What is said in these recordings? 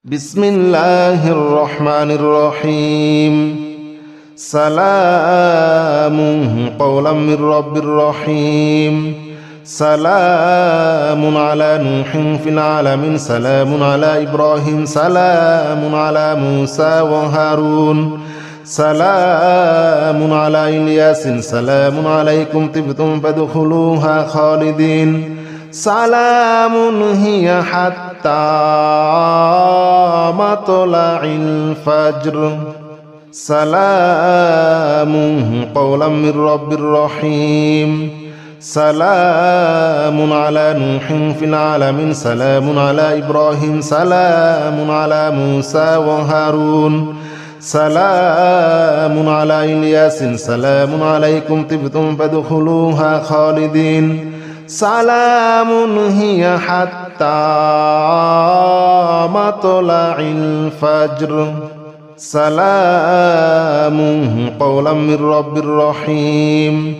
بسم الله الرحمن الرحيم سلام قولا من رب رحيم سلام على نوح في العالمين سلام على إبراهيم سلام على موسى وهارون سلام على إلياس سلام عليكم طبتم فادخلوها خالدين سلام هي حتى مطلع الفجر سلام قولا من رب رحيم سلام على نوح في العالمين سلام على إبراهيم سلام على موسى وهارون سلام على إلياس سلام عليكم طبتم فادخلوها خالدين سلام هي حتى مطلع الفجر سلام قولا من رب رحيم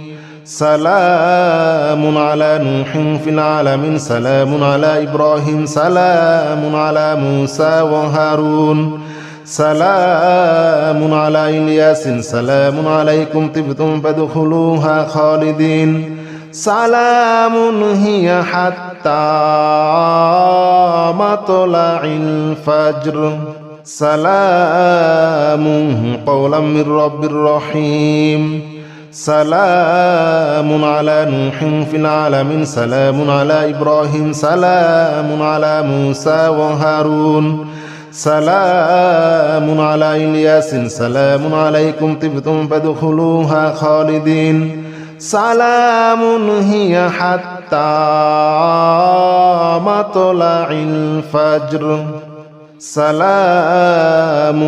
سلام على نوح في العالمين سلام على إبراهيم سلام على موسى وهارون سلام على إلياس سلام عليكم طبتم فادخلوها خالدين سلام هي حتى مطلع الفجر سلام قولا من رب رحيم سلام على نوح في العالمين سلام على إبراهيم سلام على موسى وهارون سلام على إلياس سلام عليكم طبتم فادخلوها خالدين سلام هي حتى مطلع الفجر سلام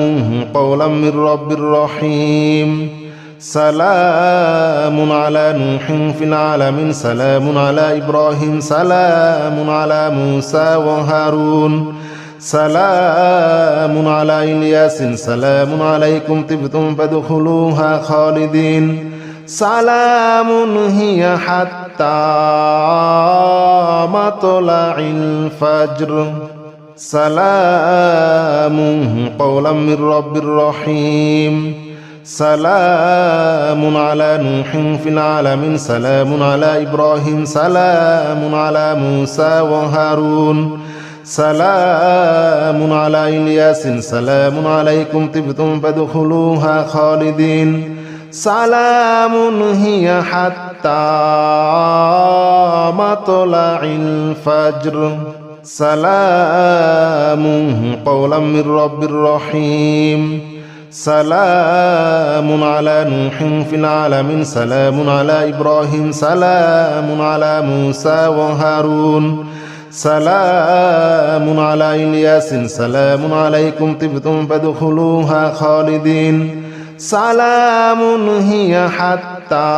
قولا من رب رحيم سلام على نوح في العالمين سلام على إبراهيم سلام على موسى وهارون سلام على إلياس سلام عليكم طبتم فادخلوها خالدين سلام هي حتى مطلع الفجر سلام قولا من رب رحيم سلام على نوح في العالمين سلام على إبراهيم سلام على موسى وهارون سلام على إلياس سلام عليكم طبتم فادخلوها خالدين سلام هي حتى مطلع الفجر سلام قولا من رب رحيم سلام على نوح في العالمين سلام على إبراهيم سلام على موسى وهارون سلام على إلياس سلام عليكم طبتم فادخلوها خالدين سلام هي حتى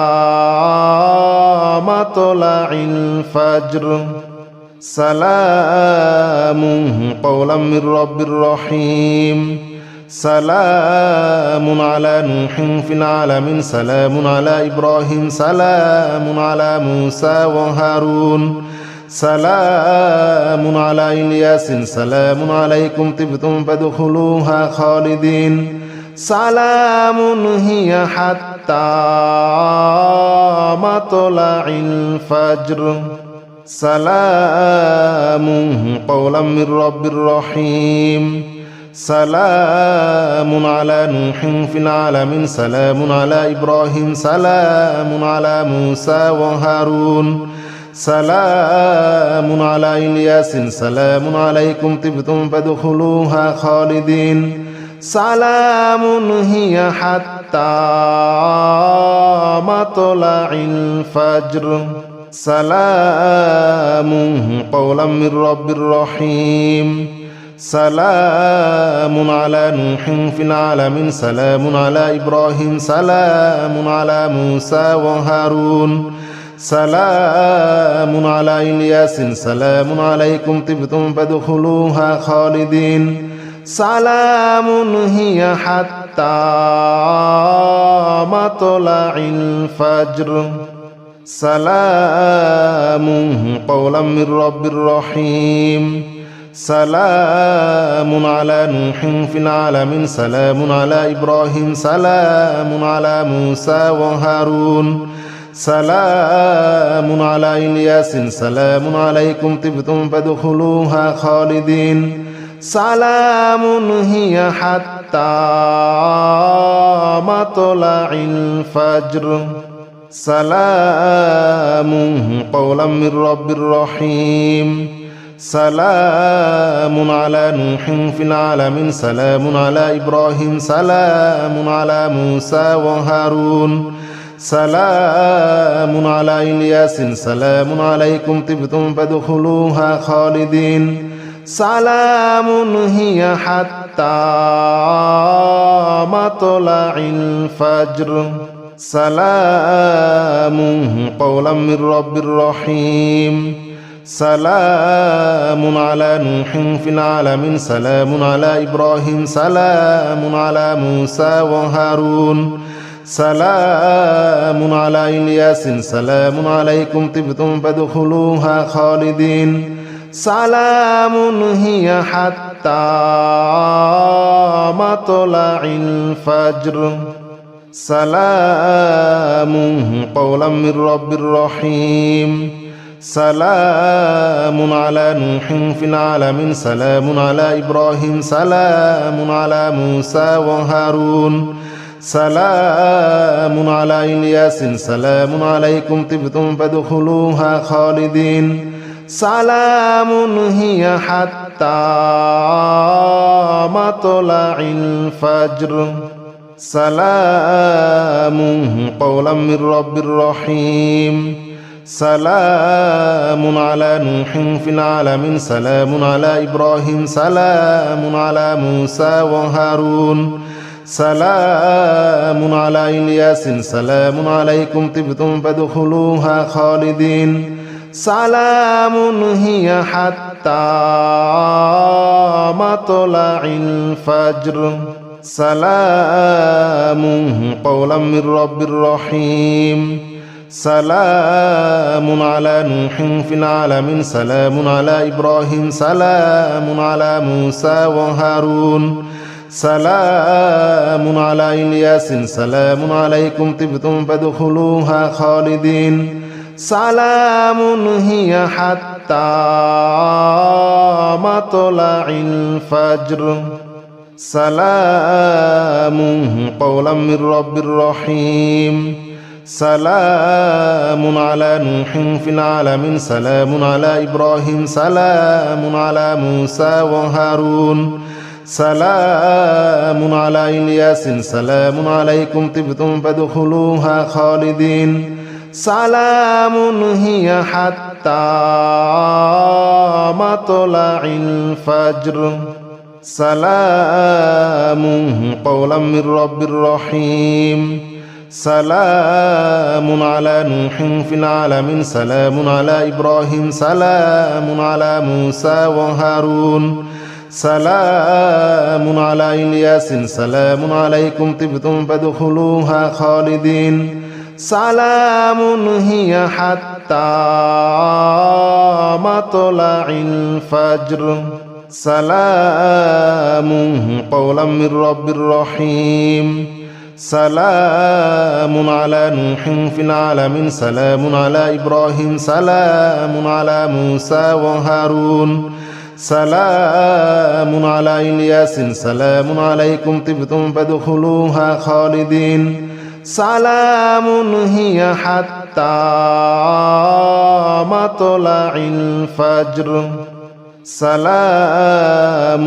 مطلع الفجر سلام قولا من رب رحيم سلام على نوح في العالمين سلام على إبراهيم سلام على موسى وهارون سلام على إلياس سلام عليكم طبتم فادخلوها خالدين سلام هي حتى مطلع الفجر سلام قولا من رب رحيم سلام على نوح في العالمين سلام على إبراهيم سلام على موسى وهارون سلام على إلياس سلام عليكم طبتم فادخلوها خالدين سلام هي حتى مطلع الفجر سلام قولا من رب رحيم سلام على نوح في العالمين سلام على إبراهيم سلام على موسى وهارون سلام على إلياس سلام عليكم طبتم فادخلوها خالدين سلام هي حتى مطلع الفجر سلام قولا من رب رحيم سلام على نوح في العالمين سلام على إبراهيم سلام على موسى وهارون سلام على إلياس سلام عليكم طبتم فادخلوها خالدين سلام هي حتى مطلع الفجر سلام قولا من رب رحيم سلام على نوح في العالمين سلام على إبراهيم سلام على موسى وهارون سلام على إلياس سلام عليكم طبتم فادخلوها خالدين سلام هي حتى مطلع الفجر سلام قولا من رب رحيم سلام على نوح في العالمين سلام على إبراهيم سلام على موسى وهارون سلام على إلياس سلام عليكم طبتم فادخلوها خالدين سلام هي حتى مطلع الفجر سلام قولا من رب رحيم سلام على نوح في العالمين سلام على إبراهيم سلام على موسى وهارون سلام على إلياس سلام عليكم طبتم فادخلوها خالدين سلام هي حتى مطلع الفجر سلام قولا من رب رحيم سلام على نوح في العالمين سلام على إبراهيم سلام على موسى وهارون سلام على إلياس سلام عليكم طبتم فادخلوها خالدين سلام هي حتى مطلع الفجر سلام قولا من رب رحيم سلام على نوح في العالمين سلام على إبراهيم سلام على موسى وهارون سلام على إلياس سلام عليكم طبتم فادخلوها خالدين سلام هي حتى مطلع الفجر سلام قولا من رب رحيم سلام على نوح في العالمين سلام على إبراهيم سلام على موسى وهارون سلام على إلياس سلام عليكم طبتم فادخلوها خالدين سلام هي حتى مطلع الفجر سلام قولا من رب رحيم سلام على نوح في العالمين سلام على إبراهيم سلام على موسى وهارون سلام على إلياس سلام عليكم طبتم فادخلوها خالدين سلام هي حتى مطلع الفجر سلام قولا من رب رحيم سلام على نوح في العالمين سلام على إبراهيم سلام على موسى وهارون سلام على إلياس سلام عليكم طبتم فادخلوها خالدين سلام هي حتى مطلع الفجر سلام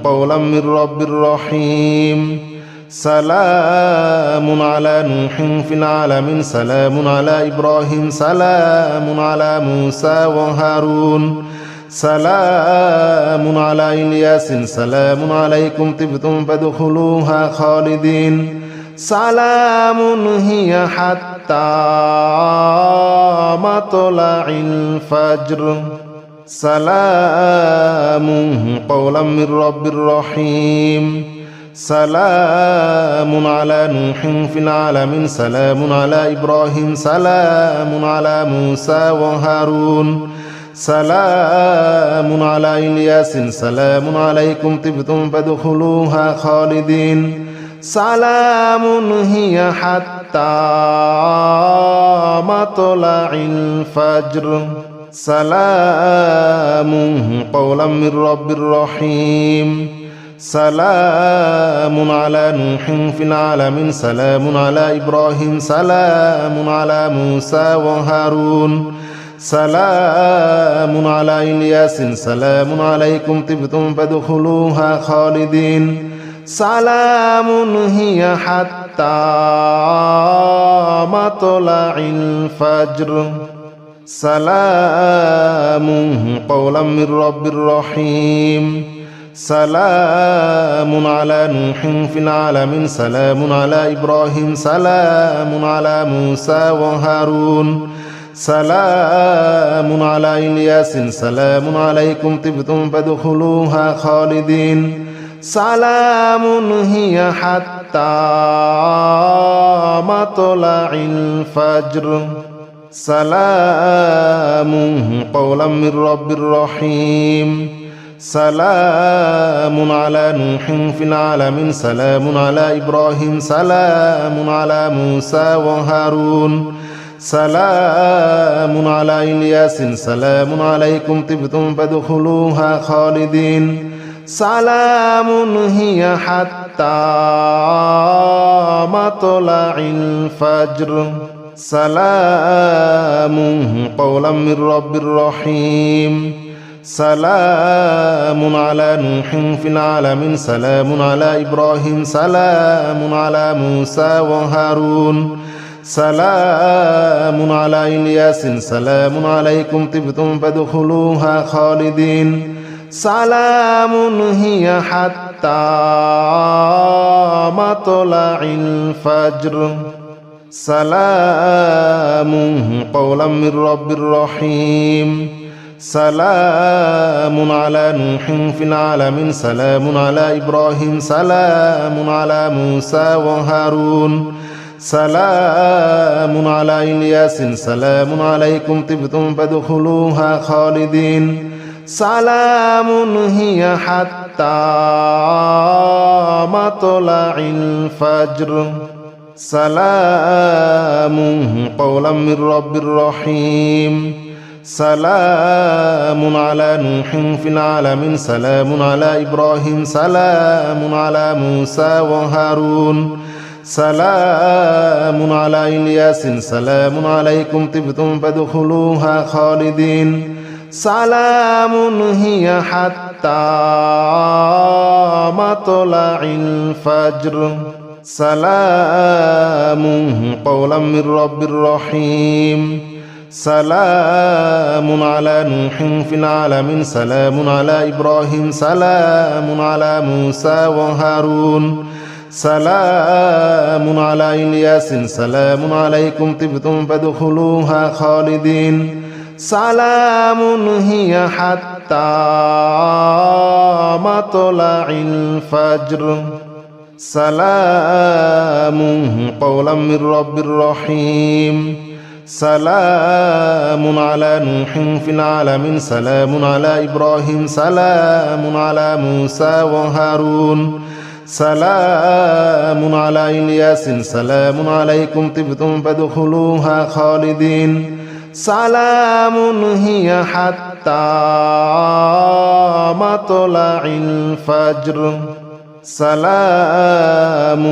قولا من رب رحيم سلام على نوح في العالمين سلام على إبراهيم سلام على موسى وهارون سلام على إلياس سلام عليكم طبتم فادخلوها خالدين سلام هي حتى مطلع الفجر سلام قولا من رب رحيم سلام على نوح في العالمين سلام على إبراهيم سلام على موسى وهارون سلام على إلياس سلام عليكم طبتم فادخلوها خالدين سلام هي حتى مطلع الفجر سلام قولا من رب رحيم سلام على نوح في العالمين سلام على إبراهيم سلام على موسى وهارون سلام على إلياس سلام عليكم طبتم فادخلوها خالدين سلام هي حتى مطلع الفجر سلام قولا من رب رحيم سلام على نوح في العالمين سلام على إبراهيم سلام على موسى وهارون سلام على إلياس سلام عليكم طبتم فادخلوها خالدين سلام هي حتى مطلع الفجر سلام قولا من رب رحيم سلام على نوح في العالمين سلام على إبراهيم سلام على موسى وهارون سلام على إلياس سلام عليكم طبتم فادخلوها خالدين سلام هي حتى مطلع الفجر سلام قولا من رب رحيم سلام على نوح في العالمين سلام على إبراهيم سلام على موسى وهارون سلام على إلياس سلام عليكم طبتم فادخلوها خالدين سلام هي حتى مطلع الفجر سلام قولا من رب رحيم سلام على نوح في العالمين سلام على إبراهيم سلام على موسى وهارون سلام على إلياس سلام عليكم طبتم فادخلوها خالدين سلام هي حتى مطلع الفجر سلام قولا من رب رحيم سلام على نوح في العالمين سلام على إبراهيم سلام على موسى وهارون سلام على إلياس سلام عليكم طبتم فادخلوها خالدين سلام هي حتى مطلع الفجر سلام قولا من رب رحيم سلام على نوح في العالمين سلام على إبراهيم سلام على موسى وهارون سلام على إلياس سلام عليكم طبتم فادخلوها خالدين سلام هي حتى مطلع الفجر سلام قولا من رب رحيم سلام على نوح في العالمين سلام على إبراهيم سلام على موسى وهارون سلام على إلياس سلام عليكم طبتم فادخلوها خالدين سلام هي حتى مطلع الفجر سلام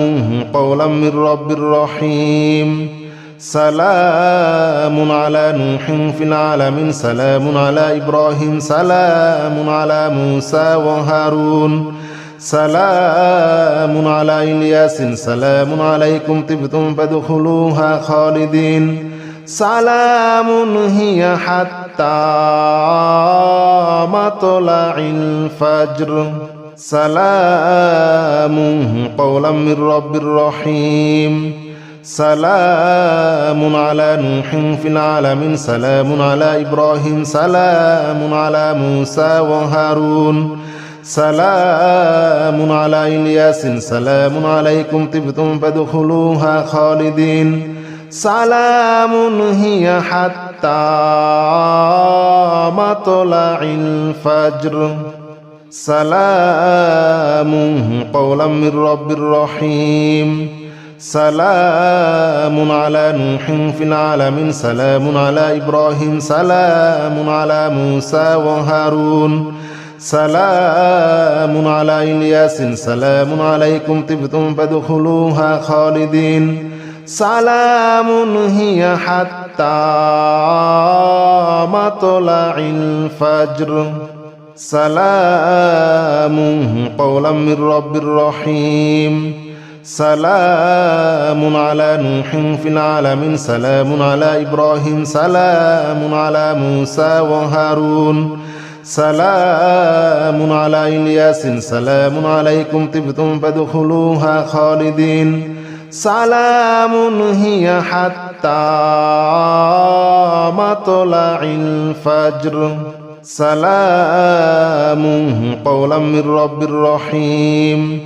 قولا من رب رحيم سلام على نوح في العالمين سلام على إبراهيم سلام على موسى وهارون سلام على إلياس سلام عليكم طبتم فادخلوها خالدين سلام هي حتى مطلع الفجر سلام قولا من رب رحيم سلام على نوح في العالمين سلام على إبراهيم سلام على موسى وهارون سلام على إلياس سلام عليكم طبتم فادخلوها خالدين سلام هي حتى حتى مطلع الفجر سلام قولا من رب رحيم سلام على نوح في العالمين سلام على إبراهيم سلام على موسى وهارون سلام على إلياس سلام عليكم طبتم فادخلوها خالدين سلام هي حتى مطلع الفجر سلام قولا من رب رحيم سلام على نوح في العالمين سلام على إبراهيم سلام على موسى وهارون سلام على إلياس سلام عليكم طبتم فادخلوها خالدين سلام هي حتى مطلع الفجر سلام قولا من رب رحيم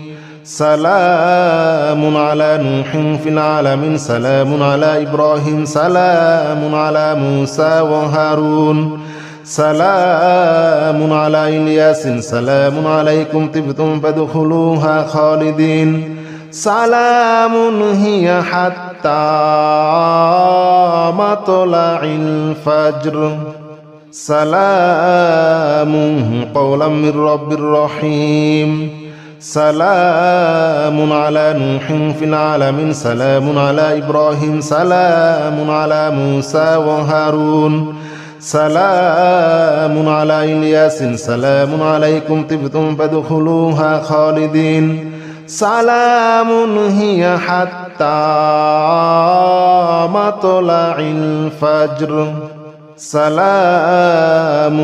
سلام على نوح في العالمين سلام على إبراهيم سلام على موسى وهارون سلام على إلياس سلام عليكم طبتم فادخلوها خالدين سلام هي حتى مطلع الفجر سلام قولا من رب رحيم سلام على نوح في العالمين سلام على إبراهيم سلام على موسى وهارون سلام على إلياس سلام عليكم طبتم فادخلوها خالدين سلام هي حتى مطلع الفجر سلام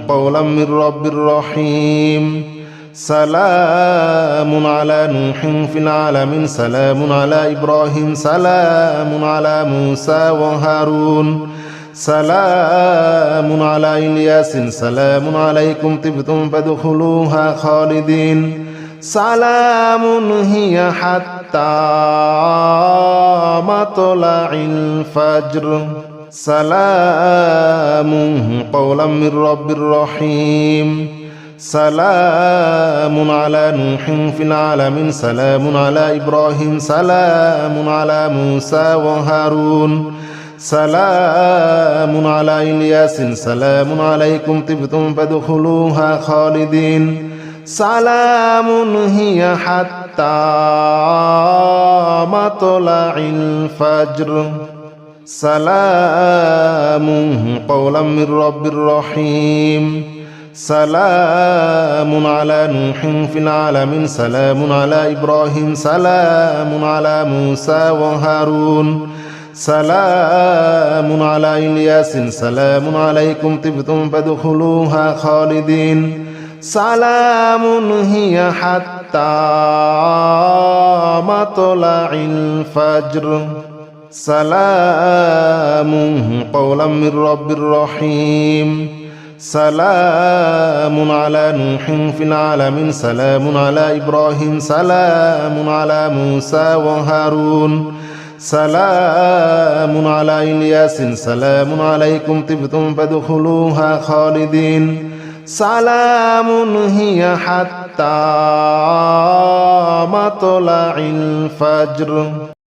قولا من رب رحيم سلام على نوح في العالمين سلام على إبراهيم سلام على موسى وهارون سلام على إلياس سلام عليكم طبتم فادخلوها خالدين سلام هي حتى مطلع الفجر سلام قولا من رب رحيم سلام على نوح في العالمين سلام على إبراهيم سلام على موسى وهارون سلام على إلياس سلام عليكم طبتم فادخلوها خالدين سلام هي حتى مطلع الفجر سلام قولا من رب رحيم سلام على نوح في العالمين سلام على إبراهيم سلام على موسى وهارون سلام على إلياس سلام عليكم طبتم فادخلوها خالدين سلام هي حتى مطلع الفجر سلام قولا من رب رحيم سلام على نوح في العالمين سلام على إبراهيم سلام على موسى وهارون سلام على إلياس سلام عليكم طبتم فادخلوها خالدين سلام هي حتى مطلع الفجر